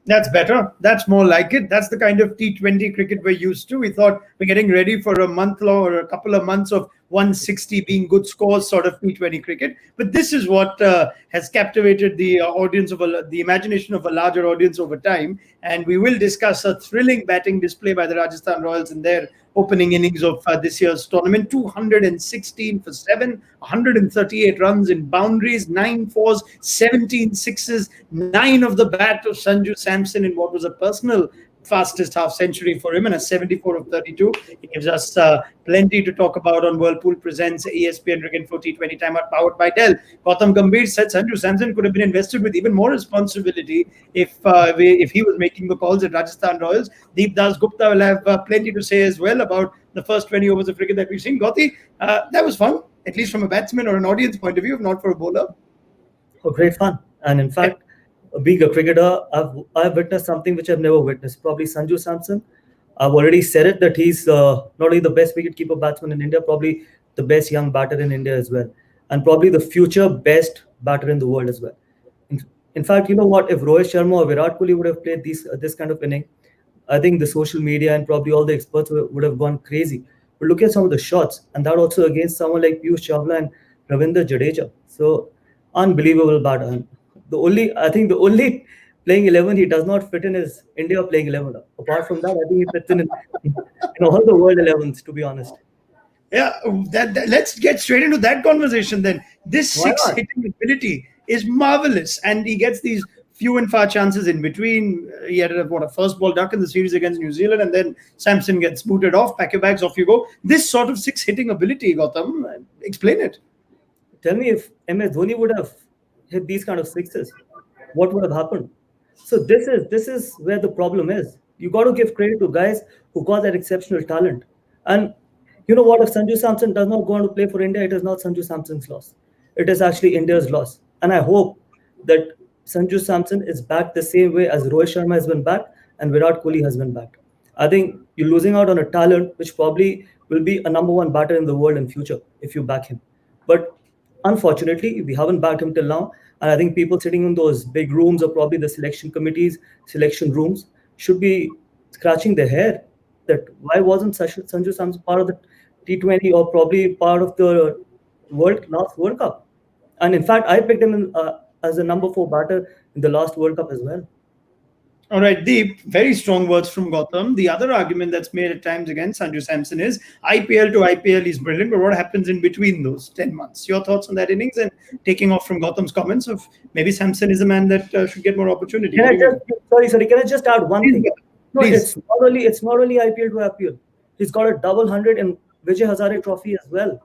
That's better. That's more like it. That's the kind of T20 cricket we're used to. We thought we're getting ready for a month long or a couple of months of 160 being good scores sort of T20 cricket. But this is what has captivated the audience the imagination of a larger audience over time. And we will discuss a thrilling batting display by the Rajasthan Royals in their opening innings of this year's tournament. 216 for 7, 138 runs in boundaries, 9 fours, 17 sixes, 9 of the bat of Sanju Samson in what was a personal fastest half century for him and a 74 of 32. It gives us plenty to talk about on Whirlpool Presents ESPN Cricket for T20 Timeout powered by Dell. Gautam Gambhir said Sanju Samson could have been invested with even more responsibility if he was making the calls at Rajasthan Royals. Deep Das Gupta will have plenty to say as well about the first 20 overs of cricket that we've seen. Gauti, that was fun, at least from a batsman or an audience point of view, if not for a bowler. Oh, great fun. And in fact, being a cricketer, I've witnessed something which I've never witnessed. Probably Sanju Samson. I've already said it that he's not only the best wicketkeeper batsman in India, probably the best young batter in India as well, and probably the future best batter in the world as well. In fact, you know what? If Rohit Sharma or Virat Kohli would have played this kind of inning, I think the social media and probably all the experts would have gone crazy. But look at some of the shots, and that also against someone like Piyush Chawla and Ravindra Jadeja. So unbelievable batter. I think the only playing 11 he does not fit in is India playing 11. Apart from that, I think he fits in all the world 11s, to be honest. Yeah, let's get straight into that conversation then. This six hitting ability is marvelous, and he gets these few and far chances in between. He had a first ball duck in the series against New Zealand, and then Samson gets booted off, pack your bags, off you go. This sort of six hitting ability, Gautam, explain it. Tell me, if MS Dhoni would have hit these kind of sixes, what would have happened? So this is where the problem is. You got to give credit to guys who got that exceptional talent. And you know what? If Sanju Samson does not go on to play for India, it is not Sanju Samson's loss. It is actually India's loss. And I hope that Sanju Samson is back the same way as Rohit Sharma has been back and Virat Kohli has been back. I think you're losing out on a talent which probably will be a number one batter in the world in future if you back him. But unfortunately, we haven't backed him till now. And I think people sitting in those big rooms or probably the selection committees, selection rooms should be scratching their hair that why wasn't Sanju Samson part of the T20 or probably part of the last World Cup? And in fact, I picked him as a number 4 batter in the last World Cup as well. All right, Deep, very strong words from Gautam. The other argument that's made at times against Sanju Samson is IPL to IPL is brilliant, but what happens in between those 10 months? Your thoughts on that innings, and taking off from Gautam's comments of maybe Samson is a man that should get more opportunity. Can I just add one thing? No, it's not only IPL to IPL. He's got a double 100 in Vijay Hazare Trophy as well.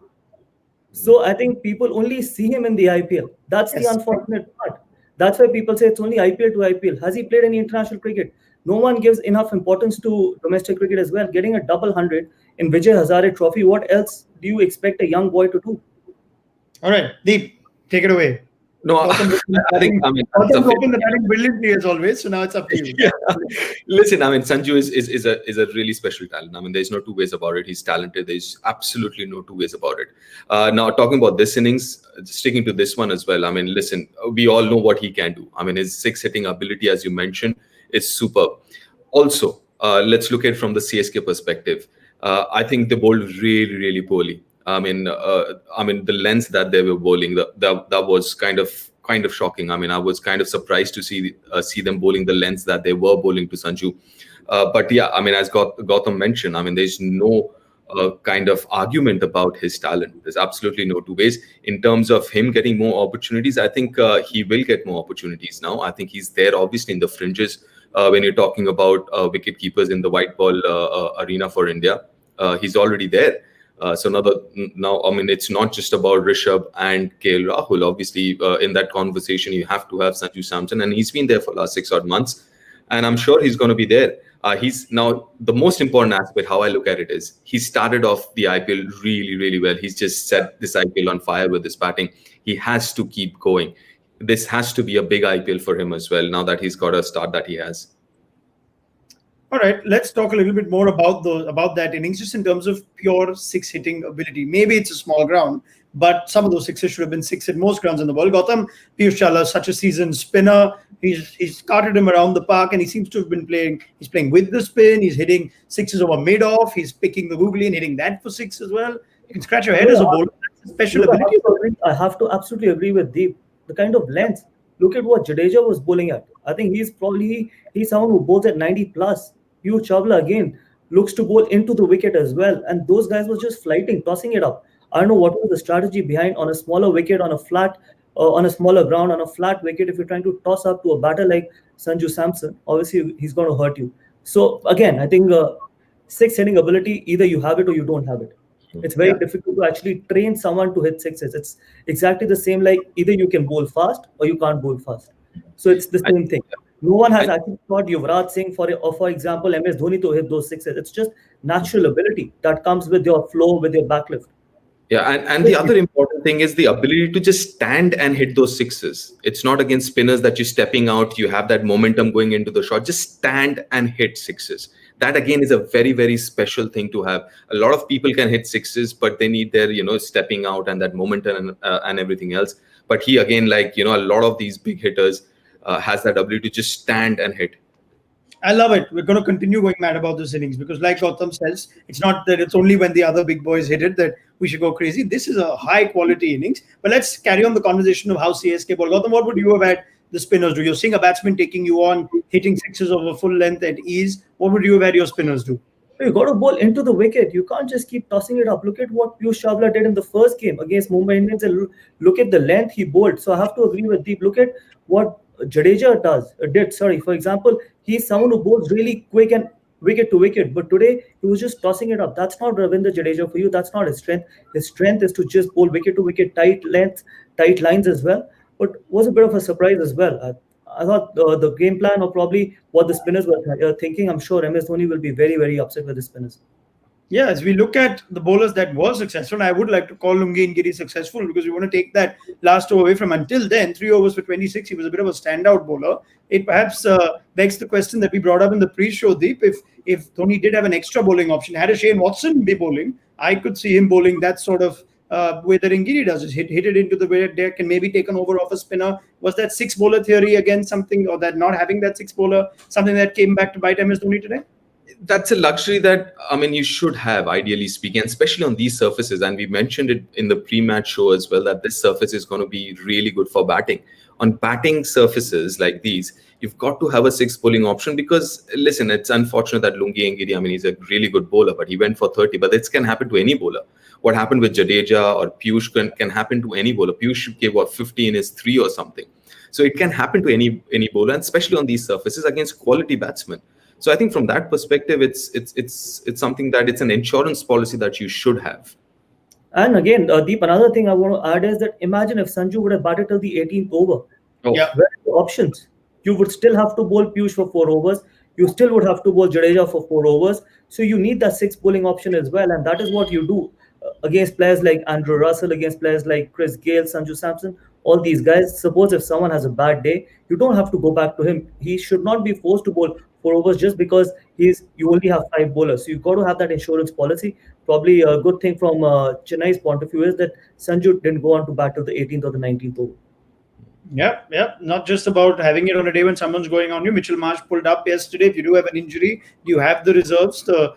So I think people only see him in the IPL. That's the unfortunate part. That's why people say it's only IPL to IPL. Has he played any international cricket? No one gives enough importance to domestic cricket as well. Getting a double 100 in Vijay Hazare Trophy, what else do you expect a young boy to do? All right, Deep, take it away. No, I think opened the batting brilliantly as always. So now it's up to you. Yeah. Listen, Sanju is a really special talent. There's no two ways about it. He's talented. There's absolutely no two ways about it. Now, talking about this innings, sticking to this one as well. Listen, we all know what he can do. His 6 hitting ability, as you mentioned, is superb. Also, let's look at it from the CSK perspective. I think they bowled really, really poorly. The length that they were bowling, that was kind of shocking. I was kind of surprised to see them bowling the length that they were bowling to Sanju. But yeah, as Gautam mentioned, there's no kind of argument about his talent. There's absolutely no two ways. In terms of him getting more opportunities, I think he will get more opportunities now. I think he's there, obviously, in the fringes. When you're talking about wicket keepers in the white ball arena for India, he's already there. So now, it's not just about Rishabh and KL Rahul. Obviously, in that conversation, you have to have Sanju Samson, and he's been there for the last 6 odd months, and I'm sure he's going to be there. He's now the most important aspect. How I look at it is he started off the IPL really, really well. He's just set this IPL on fire with his batting. He has to keep going. This has to be a big IPL for him as well. Now that he's got a start that he has. All right, let's talk a little bit more about that innings, just in terms of pure 6 hitting ability. Maybe it's a small ground, but some of those sixes should have been 6 at most grounds in the world. Gautam, Piyush Chawla, such a seasoned spinner. He's carted him around the park, and he seems to have been playing. He's playing with the spin. He's hitting sixes over mid off. He's picking the googly and hitting that for six as well. You can scratch your head as a bowler. That's a special Look, ability. I have to absolutely agree with Deep. The kind of length. Look at what Jadeja was bowling at. I think he's someone who bowls at 90 plus. Hugh Chawla again looks to bowl into the wicket as well, and those guys were just flighting, tossing it up. I don't know what was the strategy behind on a smaller wicket, on a flat, on a smaller ground, on a flat wicket. If you're trying to toss up to a batter like Sanju Samson, obviously he's going to hurt you. So again, I think six hitting ability, either you have it or you don't have it. It's very difficult to actually train someone to hit sixes. It's exactly the same like either you can bowl fast or you can't bowl fast. So it's the same thing. No one has actually taught Yuvraj Singh, for example, MS Dhoni to hit those sixes. It's just natural ability that comes with your flow, with your backlift. Yeah, and the other important thing is the ability to just stand and hit those sixes. It's not against spinners that you're stepping out, you have that momentum going into the shot. Just stand and hit sixes. That again is a very, very special thing to have. A lot of people can hit sixes, but they need their, stepping out and that momentum and everything else. But he again, like, a lot of these big hitters has that ability to just stand and hit. I love it. We're going to continue going mad about this innings because, like Gautam says, it's not that it's only when the other big boys hit it that we should go crazy. This is a high quality innings. But let's carry on the conversation of how CSK ball. Gautam, what would you have had the spinners do? You're seeing a batsman taking you on, hitting sixes over full length at ease. What would you have had your spinners do? You got to bowl into the wicket. You can't just keep tossing it up. Look at what Piyush Chawla did in the first game against Mumbai Indians, and look at the length he bowled. So I have to agree with Deep. Look at what Jadeja did. For example, he's someone who bowls really quick and wicket to wicket. But today he was just tossing it up. That's not Ravindra Jadeja for you. That's not his strength. His strength is to just bowl wicket to wicket, tight lengths, tight lines as well. But was a bit of a surprise as well. I thought the game plan, or probably what the spinners were thinking, I'm sure MS Dhoni will be very, very upset with the spinners. Yeah, as we look at the bowlers that were successful, I would like to call Lungi and Giri successful because we want to take that last over away from. Until then, 3 overs for 26, he was a bit of a standout bowler. It perhaps begs the question that we brought up in the pre-show, Deep. If Dhoni did have an extra bowling option, had a Shane Watson be bowling, I could see him bowling that sort of way that Ngiri does, is hit it into the wicket deck and maybe take an over off a spinner. Was that six bowler theory again something, or that not having that six bowler, something that came back to bite MS Dhoni today? That's a luxury that, you should have, ideally speaking, especially on these surfaces. And we mentioned it in the pre-match show as well, that this surface is going to be really good for batting. On batting surfaces like these, you've got to have a six bowling option because, listen, it's unfortunate that Lungi Ngiri, he's a really good bowler, but he went for 30. But this can happen to any bowler. What happened with Jadeja or Piyush can happen to any bowler. Piyush gave 50 in his 3 or something. So it can happen to any bowler, and especially on these surfaces against quality batsmen. So I think from that perspective, it's something that it's an insurance policy that you should have. And again, Deep, another thing I want to add is that imagine if Sanju would have batted till the 18th over. Yeah. Where are the options? You would still have to bowl Piyush for 4 overs. You still would have to bowl Jadeja for 4 overs. So you need that 6 bowling option as well. And that is what you do against players like Andrew Russell, against players like Chris Gale, Sanju Samson, all these guys. Suppose if someone has a bad day, you don't have to go back to him. He should not be forced to bowl 4 overs just because you only have 5 bowlers. So you've got to have that insurance policy. Probably a good thing from Chennai's point of view is that Sanju didn't go on to bat till the 18th or the 19th over. Yeah. Not just about having it on a day when someone's going on you. Mitchell Marsh pulled up yesterday. If you do have an injury, you have the reserves to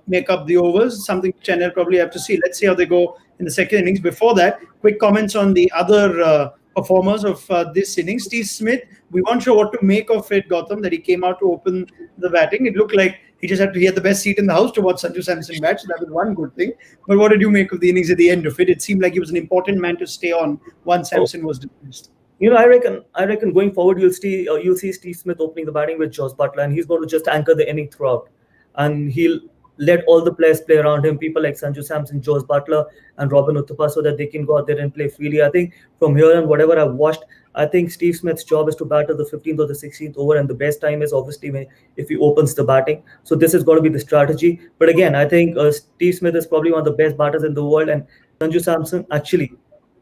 make up the overs. Something Chennai probably have to see. Let's see how they go in the second innings. Before that, quick comments on the other performers of this innings. Steve Smith, we weren't sure what to make of it, Gautam, that he came out to open the batting. It looked like he had the best seat in the house to watch Sanju Samson bat, so that was one good thing. But what did you make of the innings at the end of it? It seemed like he was an important man to stay on once Samson was dismissed. I reckon going forward you'll see Steve Smith opening the batting with Jos Buttler, and he's going to just anchor the inning throughout, and he'll let all the players play around him, people like Sanju Samson, Jos Buttler, and Robin Uthappa, so that they can go out there and play freely. I think from here on, whatever I've watched, I think Steve Smith's job is to bat at the 15th or the 16th over, and the best time is obviously if he opens the batting. So this is going to be the strategy. But again, I think Steve Smith is probably one of the best batters in the world, and Sanju Samson actually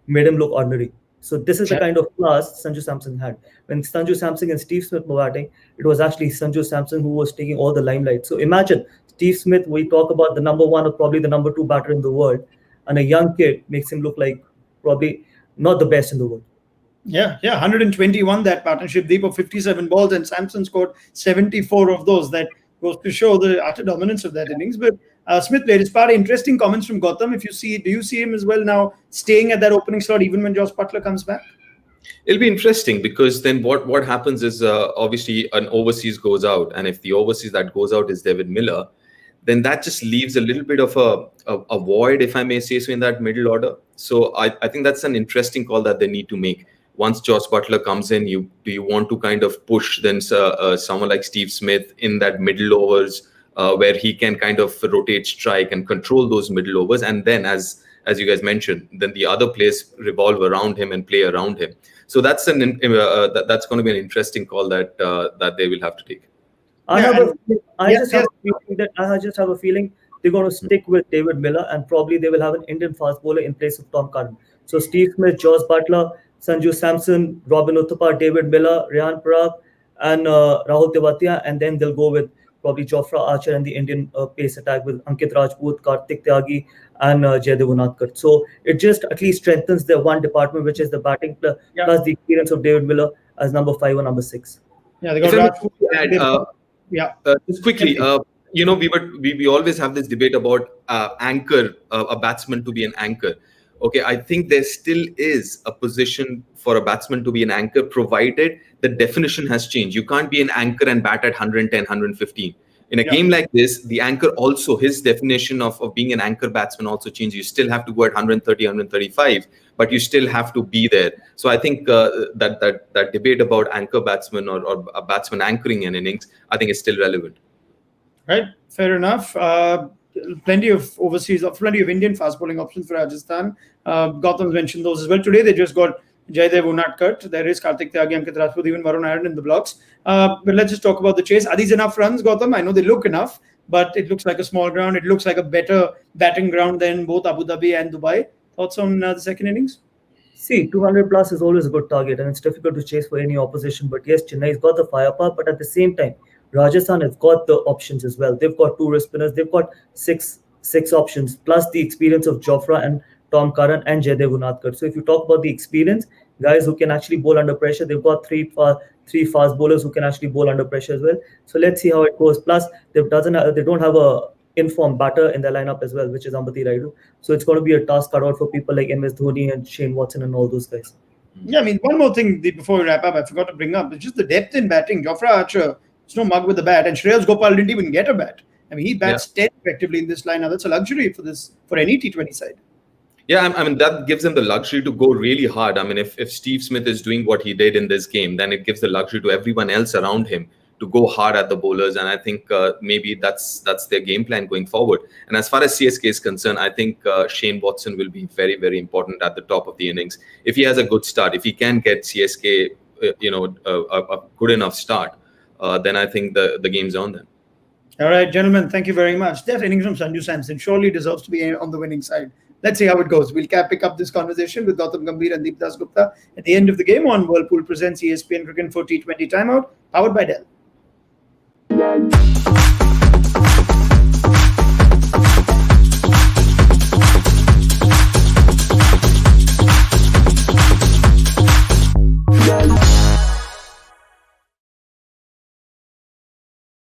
made him look ordinary. So this is the kind of class Sanju Samson had. When Sanju Samson and Steve Smith were batting, it was actually Sanju Samson who was taking all the limelight. So imagine Steve Smith, we talk about the number 1 or probably the number 2 batter in the world, and a young kid makes him look like probably not the best in the world. Yeah, 121 that partnership, Deep, of 57 balls, and Samson scored 74 of those. That goes to show the utter dominance of that innings. But Smith played his part. Interesting comments from Gautam. If you see, do you see him as well now staying at that opening slot even when Josh Butler comes back? It'll be interesting because then what happens is obviously an overseas goes out, and if the overseas that goes out is David Miller, then that just leaves a little bit of a void, if I may say so, in that middle order. So I think that's an interesting call that they need to make. Once Josh Butler comes in, do you want to kind of push then someone like Steve Smith in that middle overs where he can kind of rotate strike and control those middle overs, and then as you guys mentioned, then the other players revolve around him and play around him. So that's that's going to be an interesting call that they will have to take. I Yes, just have a feeling that I just have a feeling they're going to stick with David Miller, and probably they will have an Indian fast bowler in place of Tom Curran. So Steve Smith, Josh Butler, Sanju Samson, Robin Uthappa, David Miller, Riyan Parag, and Rahul Tewatia, and then they'll go with probably Jofra Archer and the Indian pace attack with Ankit Rajput, Kartik Tyagi, and Jaydev Unadkat. So it just at least strengthens their one department, which is the batting plus the experience of David Miller as number 5 or number 6. Yeah, they got Rajput. Yeah. Just quickly, we always have this debate about anchor, a batsman to be an anchor. Okay, I think there still is a position for a batsman to be an anchor, provided the definition has changed. You can't be an anchor and bat at 110, 115. In a game like this, the anchor also, his definition of being an anchor batsman also changed. You still have to go at 130, 135, but you still have to be there. So I think that debate about anchor batsman or a batsman anchoring an innings, I think is still relevant. Right, fair enough. Plenty of overseas, plenty of Indian fast bowling options for Rajasthan. Gautam's mentioned those as well. Today they just got Jaydev Unadkat. There is Kartik Tyagi, Ankit Rajput, even Varun Aaron in the blocks. But let's just talk about the chase. Are these enough runs, Gautam? I know they look enough, but it looks like a small ground. It looks like a better batting ground than both Abu Dhabi and Dubai. Thoughts on the second innings? See, 200 plus is always a good target, and it's difficult to chase for any opposition. But yes, Chennai's got the firepower, but at the same time, Rajasthan has got the options as well. They've got 2 wrist spinners, they've got six options, plus the experience of Jofra and Tom Curran and Jaydev Unadkat. So if you talk about the experience, guys who can actually bowl under pressure, they've got three fast bowlers who can actually bowl under pressure as well. So let's see how it goes. Plus, they don't have a informed batter in their lineup as well, which is Ambati Raidu. So it's going to be a task cut out for people like MS Dhoni and Shane Watson and all those guys. Yeah, I mean, one more thing before we wrap up, I forgot to bring up. It's just the depth in batting. Jofra Archer, it's no mug with the bat, and Shreyas Gopal didn't even get a bat. I mean, he bats 10 effectively in this lineup. That's a luxury for any T20 side. Yeah, I mean, that gives them the luxury to go really hard. I mean, if Steve Smith is doing what he did in this game, then it gives the luxury to everyone else around him to go hard at the bowlers. And I think maybe that's their game plan going forward. And as far as CSK is concerned, I think Shane Watson will be very, very important at the top of the innings. If he has a good start, if he can get CSK, a good enough start, then I think the game's on then. All right, gentlemen, thank you very much. That innings from Sanju Samson surely deserves to be on the winning side. Let's see how it goes. We'll pick up this conversation with Gautam Gambhir and Deep Das Gupta at the end of the game on Whirlpool presents ESPN Cricket for T20 Timeout, powered by Dell.